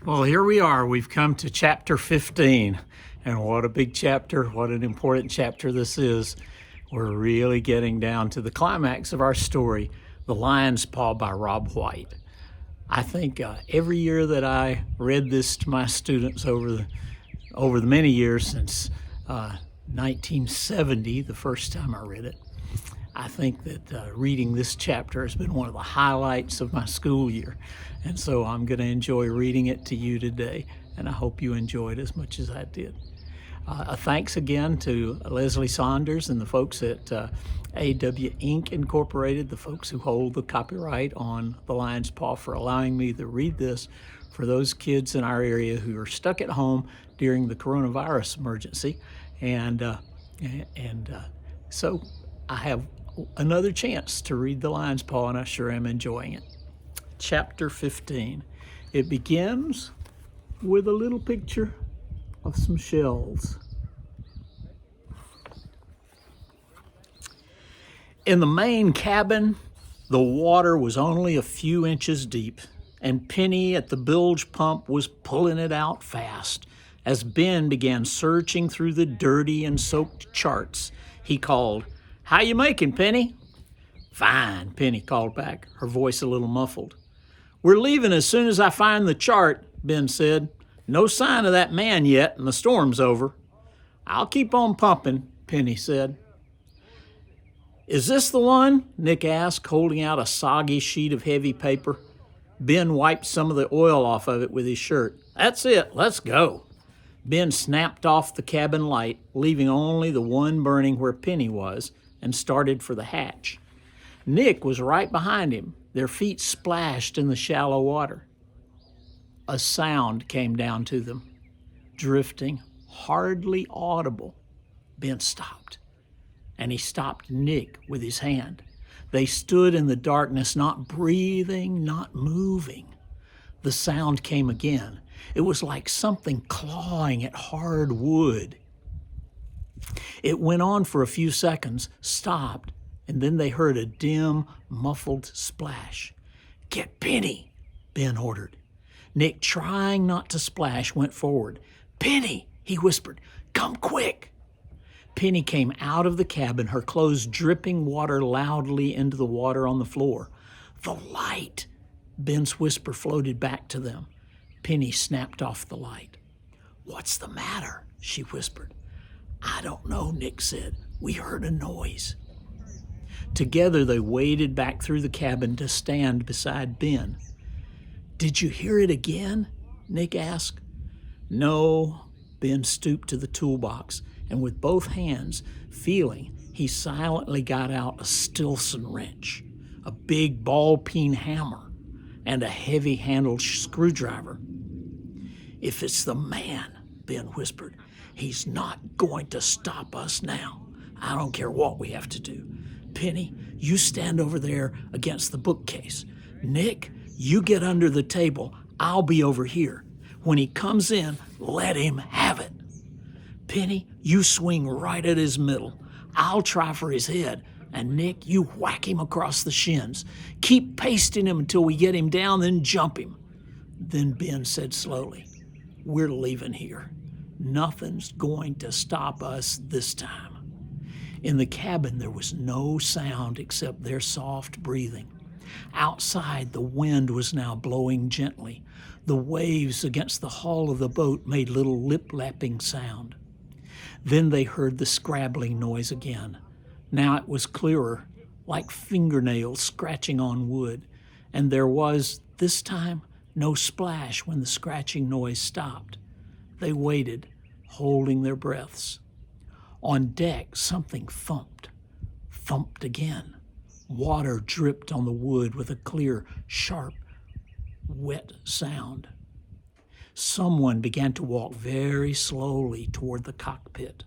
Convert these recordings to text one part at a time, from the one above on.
Well, here we are. We've come to chapter 15. And what a big chapter, what an important chapter this is. We're really getting down to the climax of our story, The Lion's Paw by Rob White. I think every year that I read this to my students over the many years since 1970, the first time I read it, I think that reading this chapter has been one of the highlights of my school year. And so I'm going to enjoy reading it to you today, and I hope you enjoy it as much as I did. A thanks again to Leslie Saunders and the folks at AW Inc. Incorporated, the folks who hold the copyright on The Lion's Paw, for allowing me to read this for those kids in our area who are stuck at home during the coronavirus emergency. And so I have another chance to read The Lion's Paw, and I sure am enjoying it. Chapter 15. It begins with a little picture of some shells. In the main cabin, the water was only a few inches deep, and Penny at the bilge pump was pulling it out fast. As Ben began searching through the dirty and soaked charts, he called, "How you making, Penny?" "Fine," Penny called back, her voice a little muffled. "We're leaving as soon as I find the chart," Ben said. "No sign of that man yet, and the storm's over." "I'll keep on pumping," Penny said. "Is this the one?" Nick asked, holding out a soggy sheet of heavy paper. Ben wiped some of the oil off of it with his shirt. "That's it. Let's go." Ben snapped off the cabin light, leaving only the one burning where Penny was, and started for the hatch. Nick was right behind him. Their feet splashed in the shallow water. A sound came down to them, drifting, hardly audible. Ben stopped, and he stopped Nick with his hand. They stood in the darkness, not breathing, not moving. The sound came again. It was like something clawing at hard wood. It went on for a few seconds, stopped, and then they heard a dim, muffled splash. "Get Penny," Ben ordered. Nick, trying not to splash, went forward. "Penny," he whispered, "come quick." Penny came out of the cabin, her clothes dripping water loudly into the water on the floor. "The light!" Ben's whisper floated back to them. Penny snapped off the light. "What's the matter?" she whispered. "I don't know," Nick said. "We heard a noise." Together they waded back through the cabin to stand beside Ben. "Did you hear it again?" Nick asked. "No." Ben stooped to the toolbox, and with both hands, feeling, he silently got out a Stilson wrench, a big ball-peen hammer, and a heavy-handled screwdriver. "If it's the man," Ben whispered, "he's not going to stop us now. I don't care what we have to do. Penny, you stand over there against the bookcase. Nick, you get under the table. I'll be over here. When he comes in, let him have it. Penny, you swing right at his middle. I'll try for his head. And Nick, you whack him across the shins. Keep pasting him until we get him down, then jump him." Then Ben said slowly, "We're leaving here. Nothing's going to stop us this time." In the cabin, there was no sound except their soft breathing. Outside, the wind was now blowing gently. The waves against the hull of the boat made little lip-lapping sound. Then they heard the scrabbling noise again. Now it was clearer, like fingernails scratching on wood, and there was, this time, no splash when the scratching noise stopped. They waited, holding their breaths. On deck, something thumped again. Water dripped on the wood with a clear, sharp, wet sound. Someone began to walk very slowly toward the cockpit.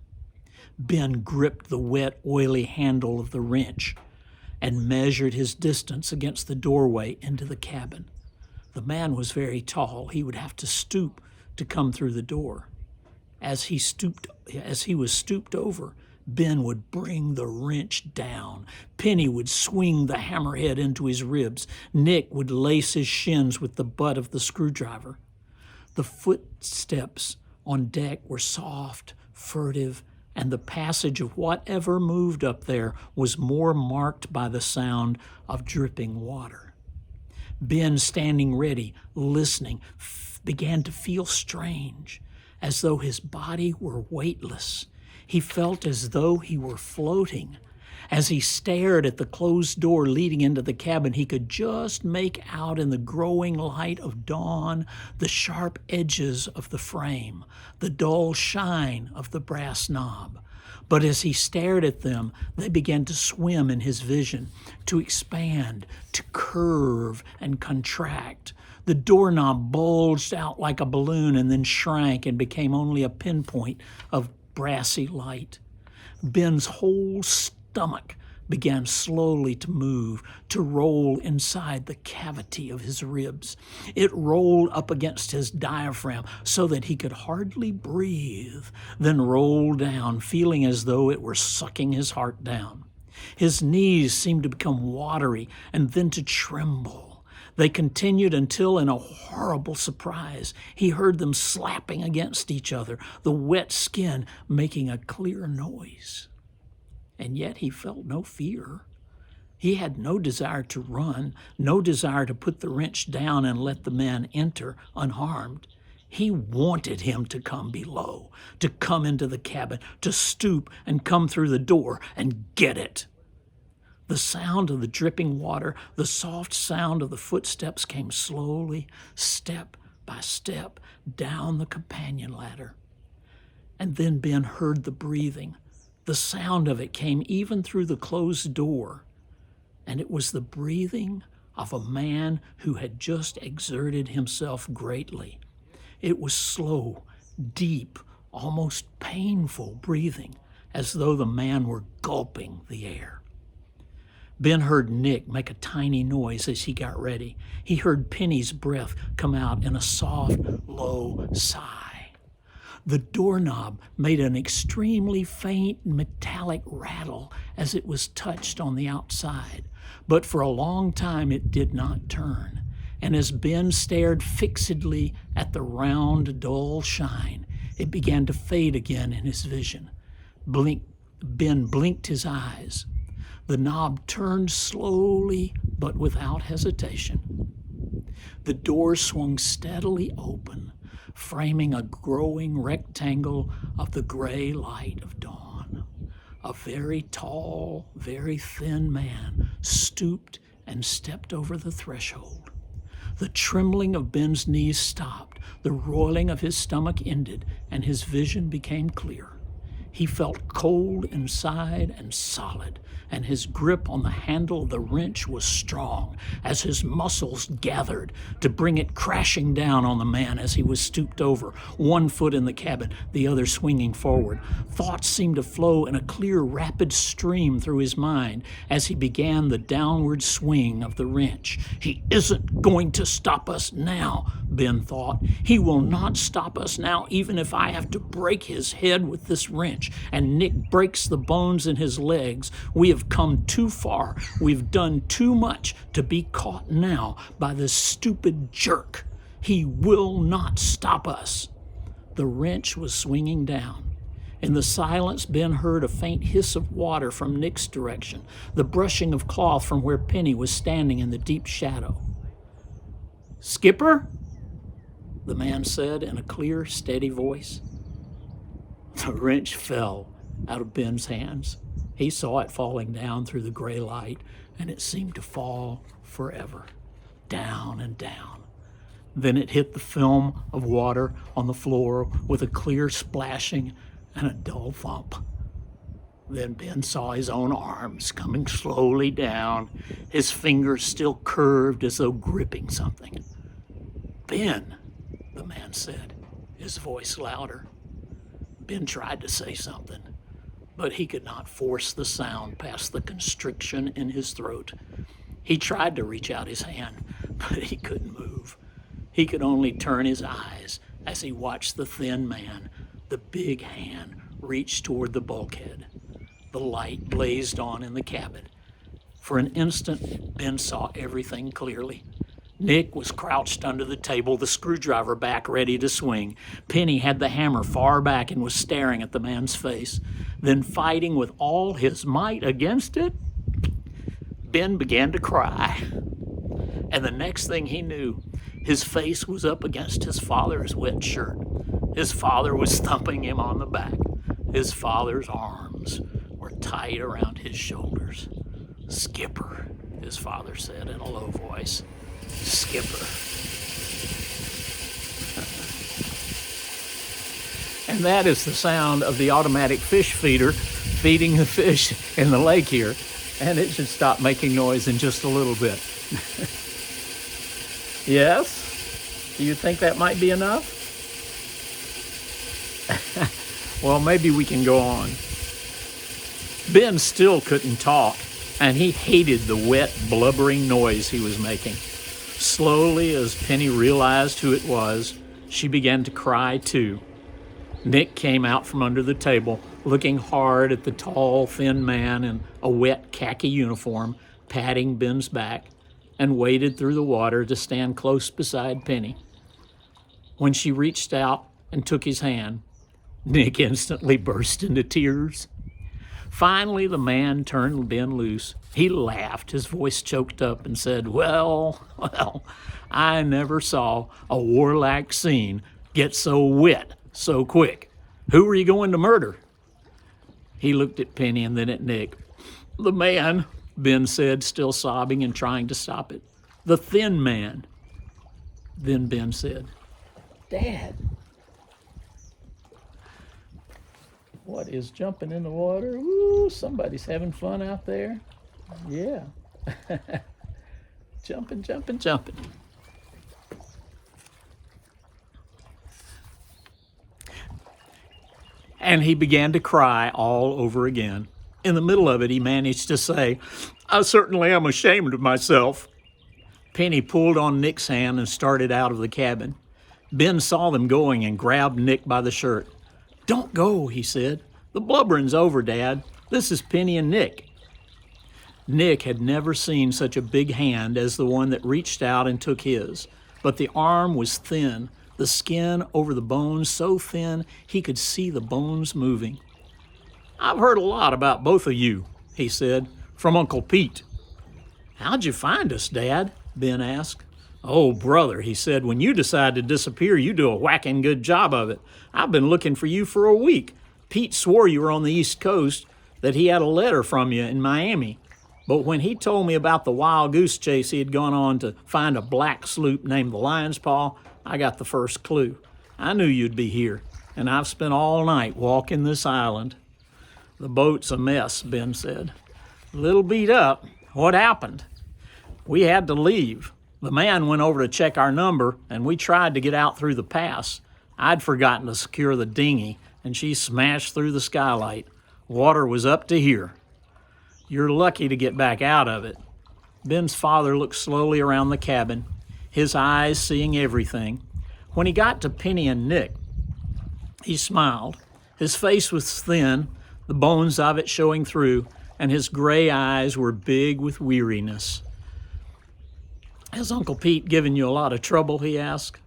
Ben gripped the wet, oily handle of the wrench and measured his distance against the doorway into the cabin. The man was very tall. He would have to stoop to come through the door. As he was stooped over, Ben would bring the wrench down. Penny would swing the hammerhead into his ribs. Nick would lace his shins with the butt of the screwdriver. The footsteps on deck were soft, furtive, and the passage of whatever moved up there was more marked by the sound of dripping water. Ben, standing ready, listening, began to feel strange, as though his body were weightless. He felt as though he were floating. As he stared at the closed door leading into the cabin, he could just make out in the growing light of dawn the sharp edges of the frame, the dull shine of the brass knob. But as he stared at them, they began to swim in his vision, to expand, to curve and contract. The doorknob bulged out like a balloon and then shrank and became only a pinpoint of brassy light. Ben's whole stomach began slowly to move, to roll inside the cavity of his ribs. It rolled up against his diaphragm so that he could hardly breathe, then rolled down, feeling as though it were sucking his heart down. His knees seemed to become watery and then to tremble. They continued until, in a horrible surprise, he heard them slapping against each other, the wet skin making a clear noise. And yet he felt no fear. He had no desire to run, no desire to put the wrench down and let the man enter unharmed. He wanted him to come below, to come into the cabin, to stoop and come through the door and get it. The sound of the dripping water, the soft sound of the footsteps came slowly, step by step, down the companion ladder. And then Ben heard the breathing. The sound of it came even through the closed door, and it was the breathing of a man who had just exerted himself greatly. It was slow, deep, almost painful breathing, as though the man were gulping the air. Ben heard Nick make a tiny noise as he got ready. He heard Penny's breath come out in a soft, low sigh. The doorknob made an extremely faint metallic rattle as it was touched on the outside, but for a long time it did not turn. And as Ben stared fixedly at the round, dull shine, it began to fade again in his vision. Ben blinked his eyes. The knob turned slowly, but without hesitation. The door swung steadily open, framing a growing rectangle of the gray light of dawn. A very tall, very thin man stooped and stepped over the threshold. The trembling of Ben's knees stopped, the roiling of his stomach ended, and his vision became clear. He felt cold inside and solid, and his grip on the handle of the wrench was strong as his muscles gathered to bring it crashing down on the man as he was stooped over, one foot in the cabin, the other swinging forward. Thoughts seemed to flow in a clear, rapid stream through his mind as he began the downward swing of the wrench. He isn't going to stop us now, Ben thought. He will not stop us now, even if I have to break his head with this wrench and Nick breaks the bones in his legs. We have come too far. We've done too much to be caught now by this stupid jerk. He will not stop us. The wrench was swinging down. In the silence, Ben heard a faint hiss of water from Nick's direction, the brushing of cloth from where Penny was standing in the deep shadow. "Skipper?" the man said in a clear, steady voice. The wrench fell out of Ben's hands. He saw it falling down through the gray light, and it seemed to fall forever, down and down. Then it hit the film of water on the floor with a clear splashing and a dull thump. Then Ben saw his own arms coming slowly down, his fingers still curved as though gripping something. "Ben," the man said, his voice louder. Ben tried to say something, but he could not force the sound past the constriction in his throat. He tried to reach out his hand, but he couldn't move. He could only turn his eyes as he watched the thin man, the big hand, reach toward the bulkhead. The light blazed on in the cabin. For an instant, Ben saw everything clearly. Nick was crouched under the table, the screwdriver back ready to swing. Penny had the hammer far back and was staring at the man's face. Then, fighting with all his might against it, Ben began to cry. And the next thing he knew, his face was up against his father's wet shirt. His father was thumping him on the back. His father's arms were tight around his shoulders. "Skipper," his father said in a low voice. "Skipper." And that is the sound of the automatic fish feeder feeding the fish in the lake here. And it should stop making noise in just a little bit. Yes? Do you think that might be enough? Well, maybe we can go on. Ben still couldn't talk, and he hated the wet, blubbering noise he was making. Slowly, as Penny realized who it was, she began to cry too. Nick came out from under the table, looking hard at the tall, thin man in a wet khaki uniform, patting Ben's back, and waded through the water to stand close beside Penny. When she reached out and took his hand, Nick instantly burst into tears. Finally, the man turned Ben loose. He laughed, his voice choked up, and said, well, I never saw a warlike scene get so wet so quick. Who were you going to murder? He looked at Penny and then at Nick. The man, Ben said, still sobbing and trying to stop it. The thin man. Then Ben said, Dad. What is jumping in the water? Ooh, somebody's having fun out there. Yeah. Jumping, jumping, jumping. And he began to cry all over again. In the middle of it, he managed to say, I certainly am ashamed of myself. Penny pulled on Nick's hand and started out of the cabin. Ben saw them going and grabbed Nick by the shirt. Don't go, he said. The blubbering's over, Dad. This is Penny and Nick. Nick had never seen such a big hand as the one that reached out and took his, but the arm was thin, the skin over the bones so thin he could see the bones moving. I've heard a lot about both of you, he said, from Uncle Pete. How'd you find us, Dad? Ben asked. Oh, brother, he said, when you decide to disappear, you do a whacking good job of it. I've been looking for you for a week. Pete swore you were on the East Coast, that he had a letter from you in Miami. But when he told me about the wild goose chase he had gone on to find a black sloop named the Lion's Paw, I got the first clue. I knew you'd be here, and I've spent all night walking this island. The boat's a mess, Ben said. A little beat up. What happened? We had to leave. The man went over to check our number, and we tried to get out through the pass. I'd forgotten to secure the dinghy, and she smashed through the skylight. Water was up to here. You're lucky to get back out of it. Ben's father looked slowly around the cabin, his eyes seeing everything. When he got to Penny and Nick, he smiled. His face was thin, the bones of it showing through, and his gray eyes were big with weariness. Has Uncle Pete given you a lot of trouble, he asked.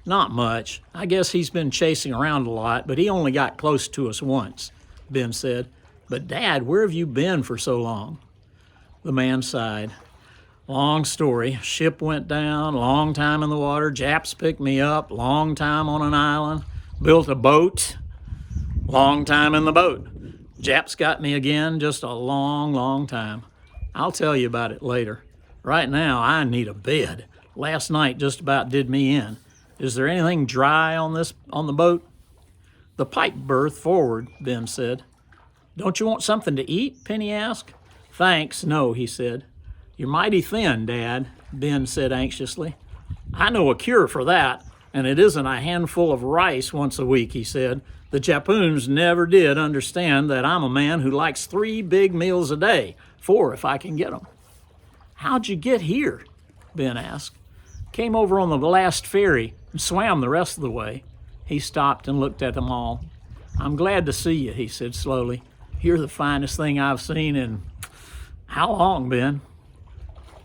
Not much. I guess he's been chasing around a lot, but he only got close to us once, Ben said. But Dad, where have you been for so long? The man sighed. Long story. Ship went down, long time in the water. Japs picked me up, long time on an island. Built a boat, long time in the boat. Japs got me again, just a long, long time. I'll tell you about it later. Right now, I need a bed. Last night just about did me in. Is there anything dry on the boat? The pipe berth forward, Ben said. Don't you want something to eat? Penny asked. Thanks, no, he said. You're mighty thin, Dad, Ben said anxiously. I know a cure for that, and it isn't a handful of rice once a week, he said. The Japoons never did understand that I'm a man who likes 3 big meals a day, 4 if I can get them. How'd you get here? Ben asked. Came over on the last ferry and swam the rest of the way. He stopped and looked at them all. I'm glad to see you, he said slowly. You're the finest thing I've seen in, how long, Ben?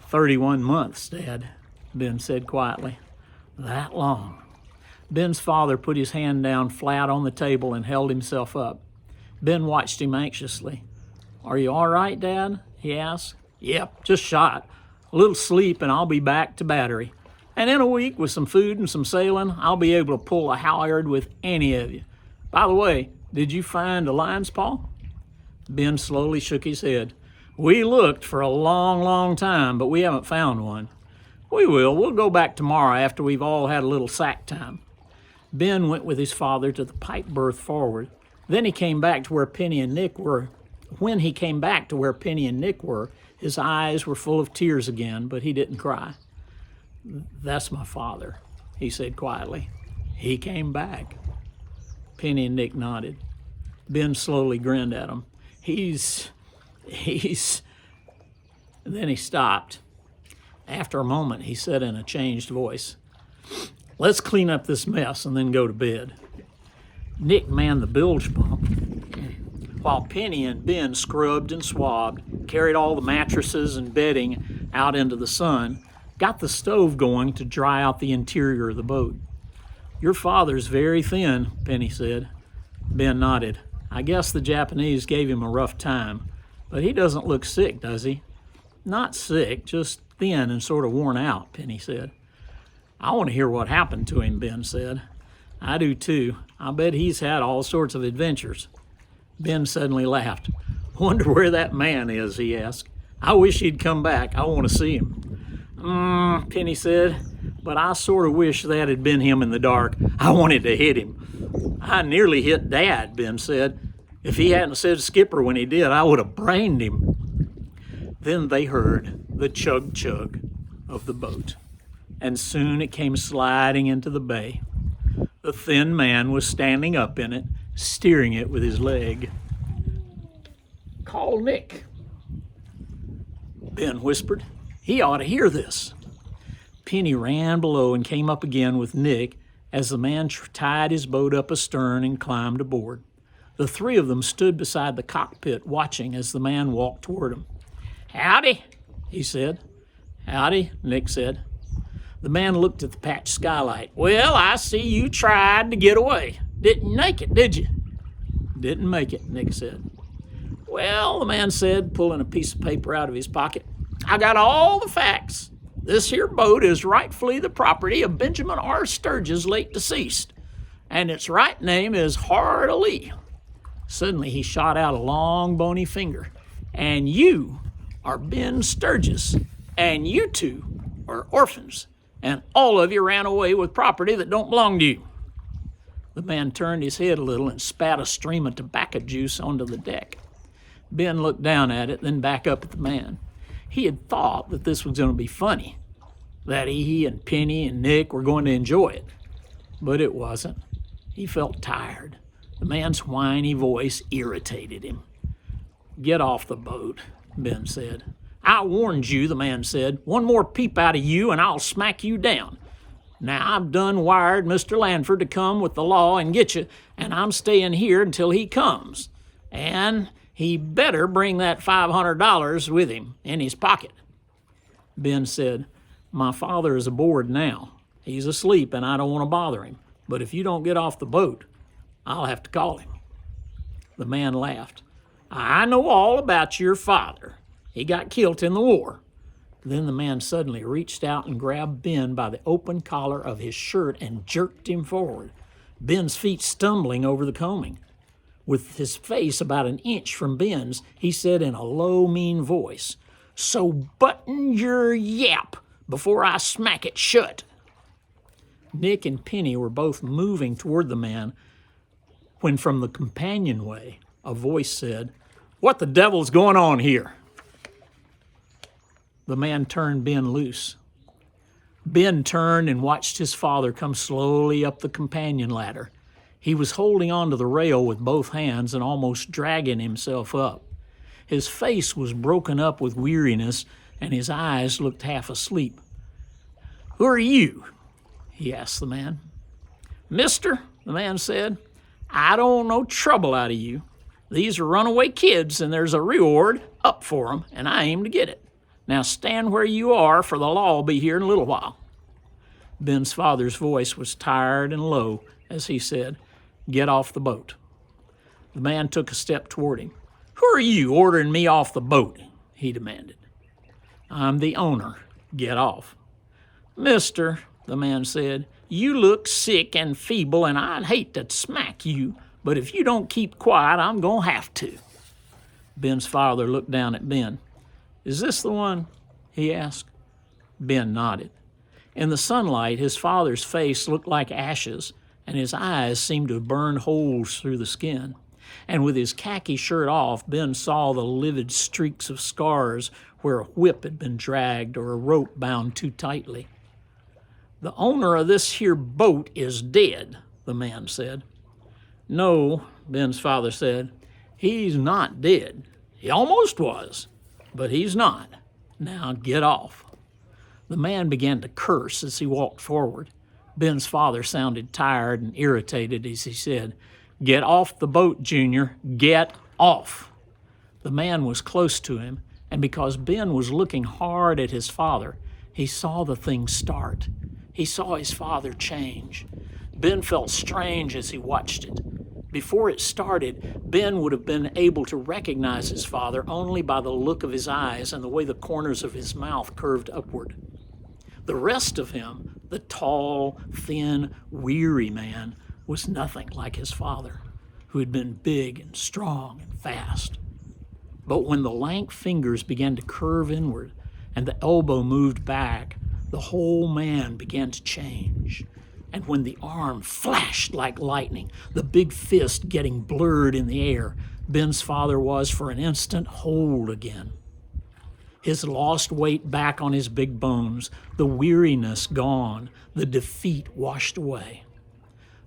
31 months, Dad. Ben said quietly. That long. Ben's father put his hand down flat on the table and held himself up. Ben watched him anxiously. Are you all right, Dad? He asked. Yep, just shot. A little sleep and I'll be back to battery. And in a week, with some food and some sailing, I'll be able to pull a halyard with any of you. By the way, did you find a lion's paw? Ben slowly shook his head. We looked for a long, long time, but we haven't found one. We will. We'll go back tomorrow after we've all had a little sack time. Ben went with his father to the pipe berth forward. Then he came back to where Penny and Nick were. When he came back to where Penny and Nick were, his eyes were full of tears again, but he didn't cry. That's my father, he said quietly. He came back. Penny and Nick nodded. Ben slowly grinned at him. He's... Then he stopped. After a moment, he said in a changed voice, let's clean up this mess and then go to bed. Nick manned the bilge pump, while Penny and Ben scrubbed and swabbed, carried all the mattresses and bedding out into the sun, got the stove going to dry out the interior of the boat. Your father's very thin, Penny said. Ben nodded. I guess the Japanese gave him a rough time, but he doesn't look sick, does he? Not sick, just thin and sort of worn out, Penny said. I want to hear what happened to him, Ben said. I do too. I bet he's had all sorts of adventures. Ben suddenly laughed. Wonder where that man is, he asked. I wish he'd come back. I want to see him. Penny said, but I sort of wish that had been him in the dark. I wanted to hit him. I nearly hit Dad, Ben said. If he hadn't said skipper when he did, I would have brained him. Then they heard the chug-chug of the boat, and soon it came sliding into the bay. The thin man was standing up in it, steering it with his leg. Call Nick, Ben whispered. He ought to hear this. Penny ran below and came up again with Nick as the man tied his boat up astern and climbed aboard. The three of them stood beside the cockpit watching as the man walked toward them. Howdy, he said. Howdy, Nick said. The man looked at the patched skylight. Well, I see you tried to get away. Didn't make it, did you? Didn't make it, Nick said. Well, the man said, pulling a piece of paper out of his pocket, I got all the facts. This here boat is rightfully the property of Benjamin R. Sturgis, late deceased, and its right name is Hard Lee. Suddenly he shot out a long, bony finger. And you are Ben Sturgis, and you two are orphans, and all of you ran away with property that don't belong to you. The man turned his head a little and spat a stream of tobacco juice onto the deck. Ben looked down at it, then back up at the man. He had thought that this was going to be funny, that he and Penny and Nick were going to enjoy it. But it wasn't. He felt tired. The man's whiny voice irritated him. Get off the boat, Ben said. I warned you, the man said. One more peep out of you and I'll smack you down. Now, I've done wired Mr. Lanford to come with the law and get you, and I'm staying here until he comes. And he better bring that $500 with him in his pocket. Ben said, my father is aboard now. He's asleep and I don't want to bother him. But if you don't get off the boat, I'll have to call him. The man laughed. I know all about your father. He got killed in the war. Then the man suddenly reached out and grabbed Ben by the open collar of his shirt and jerked him forward, Ben's feet stumbling over the combing. With his face about an inch from Ben's, he said in a low, mean voice, So button your yap before I smack it shut. Nick and Penny were both moving toward the man when from the companionway a voice said, What the devil's going on here? The man turned Ben loose. Ben turned and watched his father come slowly up the companion ladder. He was holding onto the rail with both hands and almost dragging himself up. His face was broken up with weariness, and his eyes looked half asleep. Who are you? He asked the man. Mister, the man said, I don't want no trouble out of you. These are runaway kids, and there's a reward up for them, and I aim to get it. Now stand where you are, for the law will be here in a little while. Ben's father's voice was tired and low as he said, "Get off the boat." The man took a step toward him. "Who are you ordering me off the boat?" he demanded. "I'm the owner. Get off." "Mister," the man said, "you look sick and feeble, and I'd hate to smack you, but if you don't keep quiet, I'm going to have to." Ben's father looked down at Ben. "Is this the one?" he asked. Ben nodded. In the sunlight, his father's face looked like ashes, and his eyes seemed to have burned holes through the skin. And with his khaki shirt off, Ben saw the livid streaks of scars where a whip had been dragged or a rope bound too tightly. "The owner of this here boat is dead," the man said. "No," Ben's father said, "he's not dead. He almost was, but he's not. Now get off." The man began to curse as he walked forward. Ben's father sounded tired and irritated as he said, "Get off the boat, Junior. Get off." The man was close to him, and because Ben was looking hard at his father, he saw the thing start. He saw his father change. Ben felt strange as he watched it. Before it started, Ben would have been able to recognize his father only by the look of his eyes and the way the corners of his mouth curved upward. The rest of him, the tall, thin, weary man, was nothing like his father, who had been big and strong and fast. But when the lank fingers began to curve inward and the elbow moved back, the whole man began to change. And when the arm flashed like lightning, the big fist getting blurred in the air, Ben's father was for an instant whole again. His lost weight back on his big bones, the weariness gone, the defeat washed away.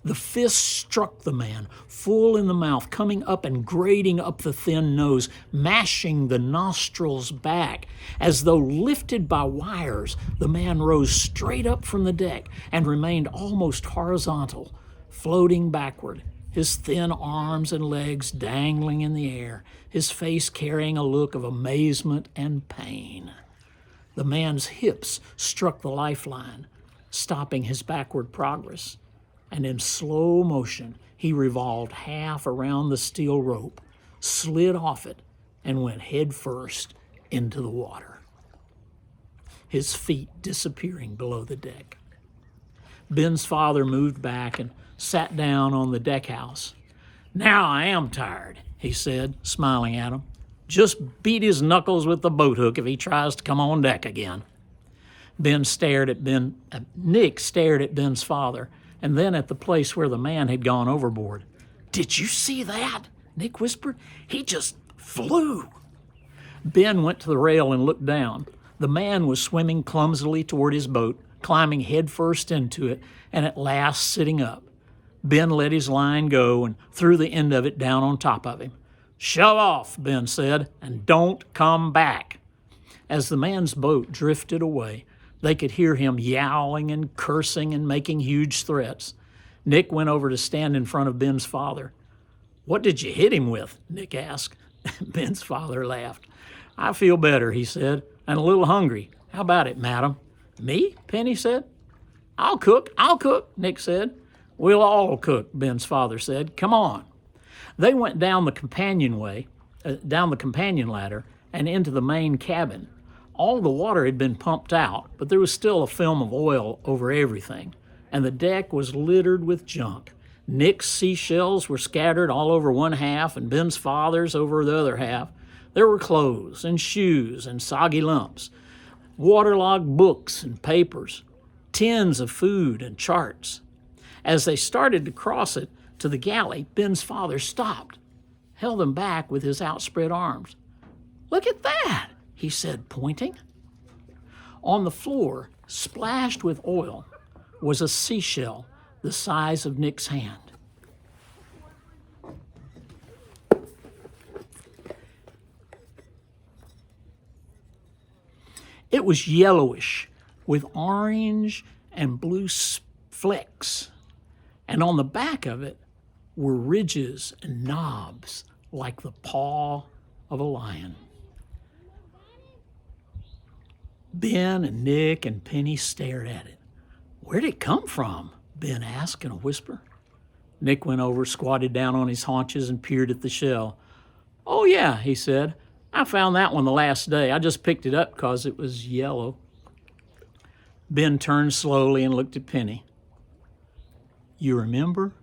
The fist struck the man full in the mouth, coming up and grating up the thin nose, mashing the nostrils back. As though lifted by wires, the man rose straight up from the deck and remained almost horizontal, floating backward, his thin arms and legs dangling in the air, his face carrying a look of amazement and pain. The man's hips struck the lifeline, stopping his backward progress, and in slow motion he revolved half around the steel rope, slid off it, and went head first into the water, his feet disappearing below the deck. Ben's father moved back and sat down on the deck house. "Now I am tired," he said, smiling at him. "Just beat his knuckles with the boat hook if he tries to come on deck again." Nick stared at Ben's father, and then at the place where the man had gone overboard. "Did you see that?" Nick whispered. "He just flew." Ben went to the rail and looked down. The man was swimming clumsily toward his boat, climbing headfirst into it, and at last sitting up. Ben let his line go and threw the end of it down on top of him. "Shove off," Ben said, "and don't come back." As the man's boat drifted away, they could hear him yowling and cursing and making huge threats. Nick went over to stand in front of Ben's father. "What did you hit him with?" Nick asked. Ben's father laughed. "I feel better," he said, "and a little hungry. How about it, madam?" "Me?" Penny said. I'll cook," Nick said. "We'll all cook," Ben's father said. "Come on." They went down the companion ladder, and into the main cabin. All the water had been pumped out, but there was still a film of oil over everything, and the deck was littered with junk. Nick's seashells were scattered all over one half and Ben's father's over the other half. There were clothes and shoes and soggy lumps, waterlogged books and papers, tins of food and charts. As they started to cross it to the galley, Ben's father stopped, held them back with his outspread arms. "Look at that," he said, pointing. On the floor, splashed with oil, was a seashell the size of Nick's hand. It was yellowish with orange and blue flecks, and on the back of it were ridges and knobs like the paw of a lion. Ben and Nick and Penny stared at it. Where'd it come from? Ben asked in a whisper. Nick went over, squatted down on his haunches, and peered at the shell. Oh, yeah, he said. I found that one the last day. I just picked it up because it was yellow. Ben turned slowly and looked at Penny. You remember?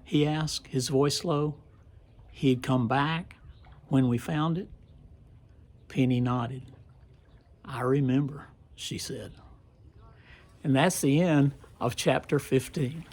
He asked, his voice low. He'd come back when we found it? Penny nodded. I remember, she said. And that's the end of chapter 15.